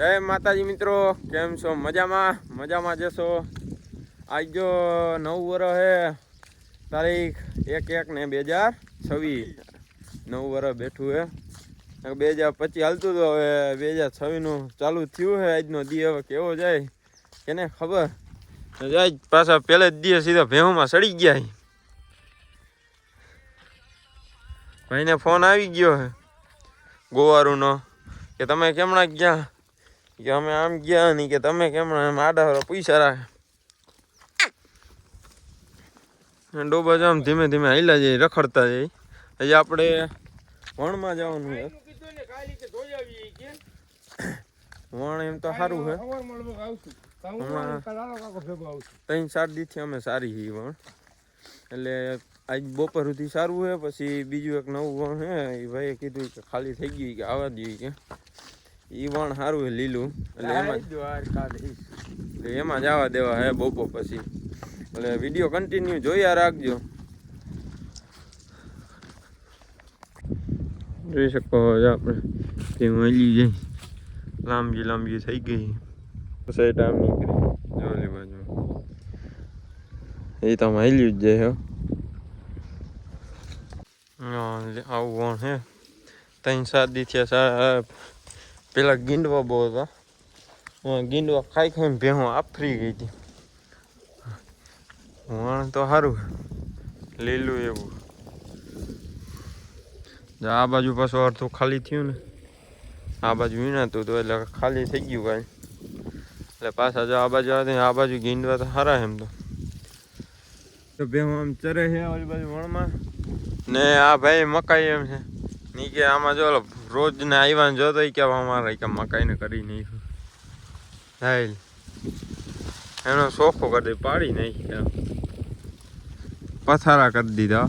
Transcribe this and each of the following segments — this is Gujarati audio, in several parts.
જય માતાજી મિત્રો, કેમ છો? મજામાં જશો? આજ જો 9 વર્ષ હે, તારીખ 1/1/2026, 9 વર્ષ બેઠું હે. 2025 હાલતું તો હવે 2026 નું ચાલુ થયું હે. આજનો દી હવે કેવો જાય કેને ખબર. જાય પાછા પહેલે જ દી સીધા ભેહુમાં સડી ગયા. ભાઈને ફોન આવી ગયો હે ગોવારુનો કે તમે કેમણા ગયા, કે અમે આમ ગયા નહીં, કે તમે કેમણા એમ આડા પૈસા રાખે. ડોબા જામ ધીમે ધીમે હાલ્યા જાય, રખડતા જાય. હજી આપણે વણમાં જવાનું છે. વણ એમ તો સારું છે. 3-4 દીથી અમે સારી છીએ વણ. એટલે આજ બપોર સુધી સારું છે. પછી બીજું એક નવું વણ છે, એ ભાઈએ કીધું કે ખાલી થઈ ગયું કે આવવા દઈએ, કે એ વણ સારું છે લીલું. એટલે એમાં જવા દેવા હે બપોર પછી. એટલે વિડીયો કન્ટિન્યુ જોયા રાખજો. જોઈ શકો આપણે તેમાં હલી જાય, લાંબી થઈ ગઈ. સાઈડ આમ નીકળી જોલી બાજુ એ તો હલ્યું જ જાય. આવું વણ હે. 3-4 દી થયા. પેલા ગીંડવા બહુ હતા, ગીંડવા ખાઈને ભેહું આફરી ગઈ હતી. વણ તો સારું લીલું એવું. આ બાજુ પાછું અડધું ખાલી થયું ને, આ બાજુ વીણાતું હતું એટલે ખાલી થઈ ગયું કાંઈ. એટલે પાછા જો આ બાજુ આવે, આ બાજુ ગીંડવા તો સારા એમ તો ભેહું આમ ચરે છે ઓલી બાજુ વણમાં. ને આ ભાઈ મકાઈ એમ છે ની કે આમાં જો રોજ ને આવ્યા જોતો કે અમારે કે મકાઈને કરી નાખ્યું. હાલ એનો સોખો કરી દે, પાડી નાખ્યા, પથારા કરી દીધા.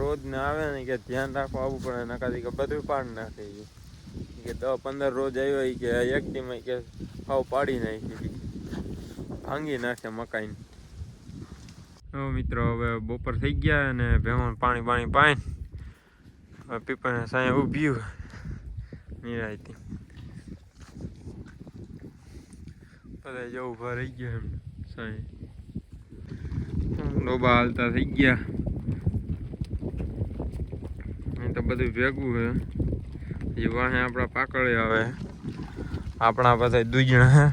રોજ ને આવે ને કે ધ્યાન રાખવા આવવું પડે, નકાથી કે બધું પાડી નાખે. કે 10-15 રોજ આવ્યો કે એક દી કે હાવ પાડી નાખી, ભાંગી નાખે મકાઈને. મિત્રો હવે બપોર થઈ ગયા અને ભેહું પાણી પાઈને પીપાને સાંય ઊભ્યું નિરાયતી. બધા જો ઊભા રહી ગયા એમ સાંય. ડોબા હાલતા થઈ ગયા. તો બધું ભેગું છે. એ વાહે આપણા પાકડે આવે, આપણા બધા દૂજણા હે.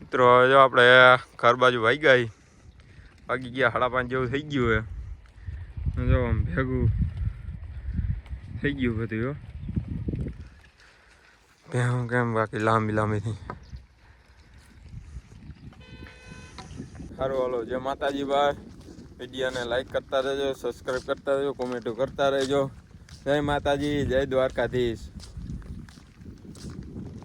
મિત્રો હવે જો આપણે ઘર બાજુ વાગી ગયા 5:30 જેવું થઈ ગયું હે. જો આમ ભેગું થઈ ગયું બધું. ભેહું કેમ બાકી લાંબી થઈ. સારું હાલો, જય માતાજી ભાઈ. વિડીયોને લાઈક કરતા રહેજો, સબસ્ક્રાઈબ કરતા રહેજો, કોમેન્ટો કરતા રહેજો. જય માતાજી, જય દ્વારકાધીશ.